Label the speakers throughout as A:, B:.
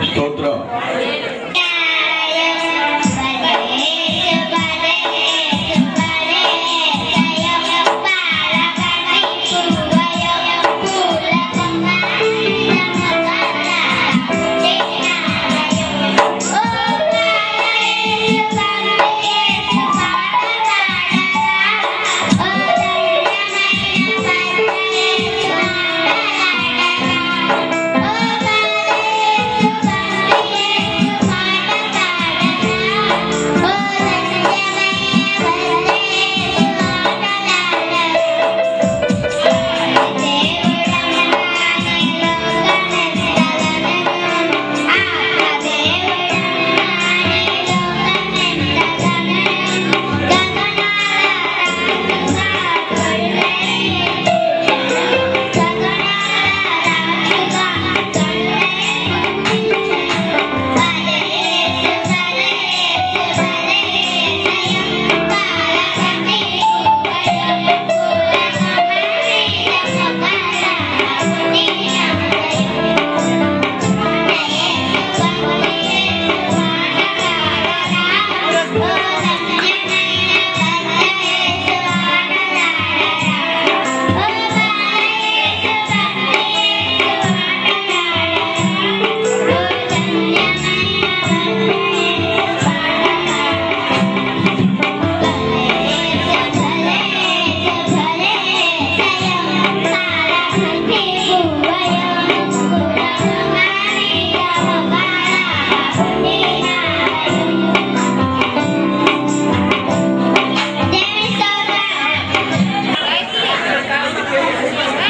A: స్తోత్రం.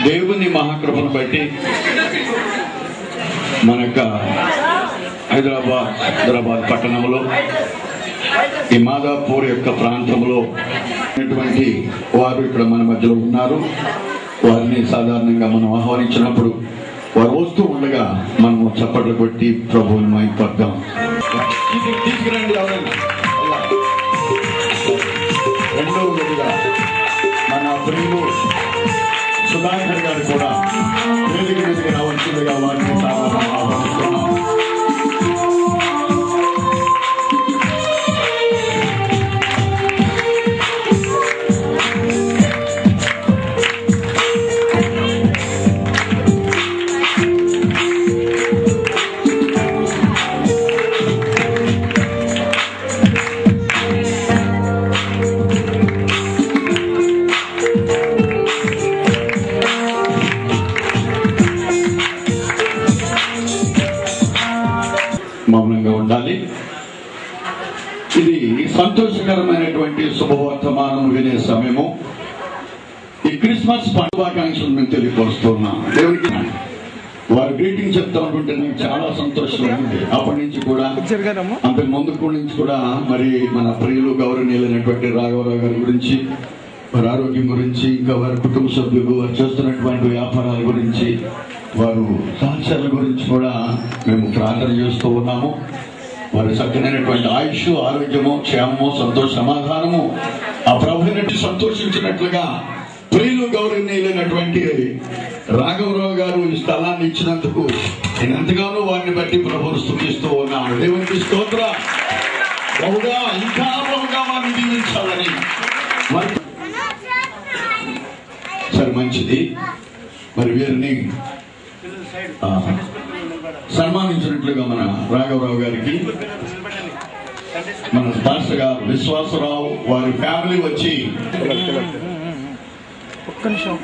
A: దేవుని మహాకృపను బట్టి మన యొక్క హైదరాబాద్ పట్టణంలో ఈ మాదాపూర్ యొక్క ప్రాంతంలో ఉన్నటువంటి వారు ఇక్కడ మన మధ్యలో ఉన్నారు. వారిని సాధారణంగా మనం ఆహ్వానించినప్పుడు వారు వస్తూ ఉండగా మనము చప్పట్లు కొట్టి ప్రభువుని మహిమపడదాం. తీసుకురండి. రెండవదిగా మన ప్రియులు సుధాకర్ గారు కూడా వేదిక మీదకి రావాల్సిందిగా వారిని సాధారణ ఆహ్వానిస్తున్నాం. మౌనంగా ఉండాలి. ఇది సంతోషకరమైనటువంటి శుభవర్తమానం వినే సమయము. ఈ క్రిస్మస్ శుభాకాంక్షలు మేము తెలియపరుస్తున్నాం. దేవునికి వారు గ్రీటింగ్ చెప్తా ఉంటుంటే నాకు చాలా సంతోషంగా ఉంది. అప్పటి నుంచి కూడా అంతకు ముందు నుంచి కూడా మరి మన ప్రియులు గౌరవనీయులైనటువంటి రాఘవరావు గారి గురించి, వారి ఆరోగ్యం గురించి, ఇంకా వారి కుటుంబ సభ్యులు వారు చేస్తున్నటువంటి వ్యాపారాల గురించి, వారు సహచరుల గురించి కూడా మేము ప్రార్థన చేస్తూ ఉన్నాము. వారి చక్కనైనటువంటి ఆయుష్, ఆరోగ్యము, క్షేమము, సంతోష సమాధానము ఆ ప్రభువుని సంతోషించినట్లుగా ప్రియులు గౌరవనీయులైనటువంటి రాఘవరావు గారు ఈ స్థలాన్ని ఇచ్చినందుకు నేను ఎంతగానో వారిని బట్టి ప్రభువును స్తుతిస్తూ ఉన్నాను. దేవునికి స్తోత్రం. బహుగా ఇంకా బహుగా వారిని దీవించాలని. సరే, మంచిది. మరి వీరిని సన్మానించినట్లుగా మన రాఘవరావు గారికి మన పాస్టర్ గారు విశ్వాసరావు వారి ఫ్యామిలీ వచ్చి ఒక్క నిమిషం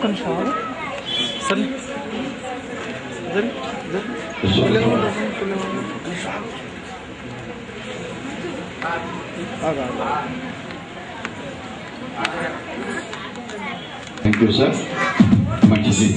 A: థ్యాంక్ యూ సార్. మంచిది.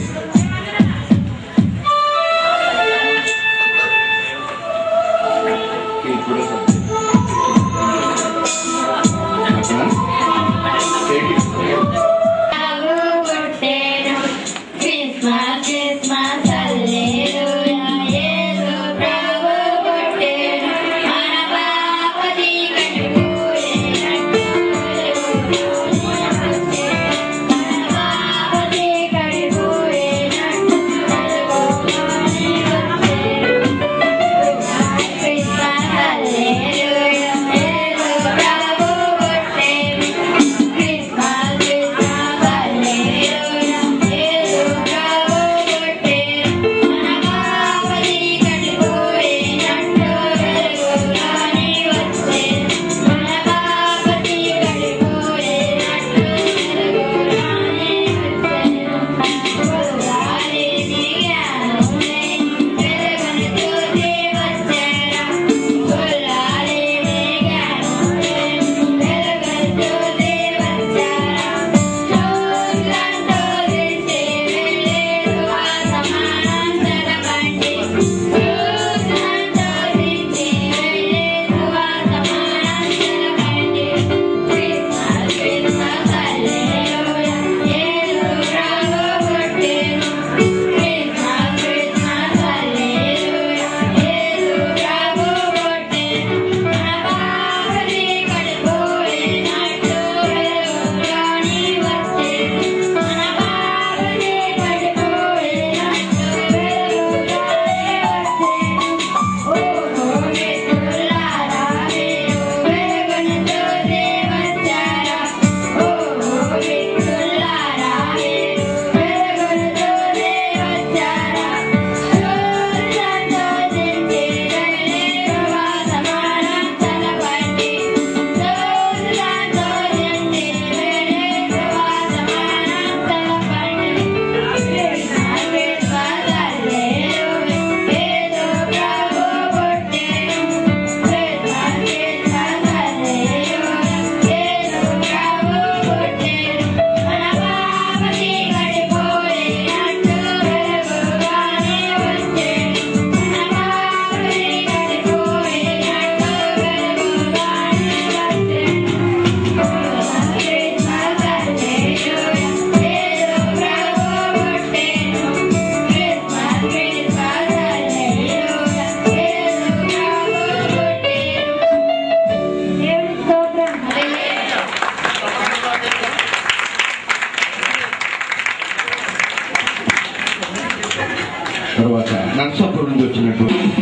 A: ఉన్నటువంటి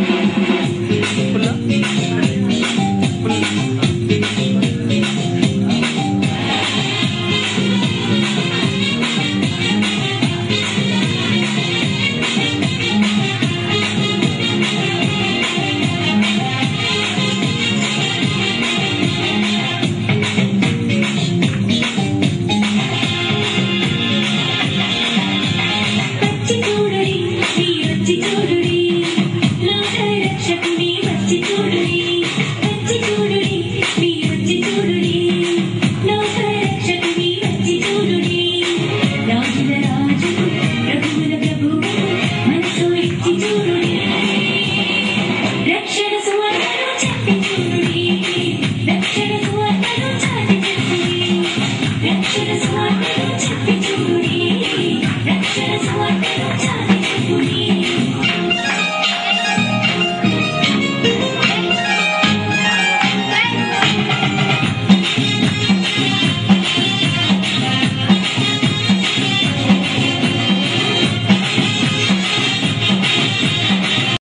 B: Rక్షణ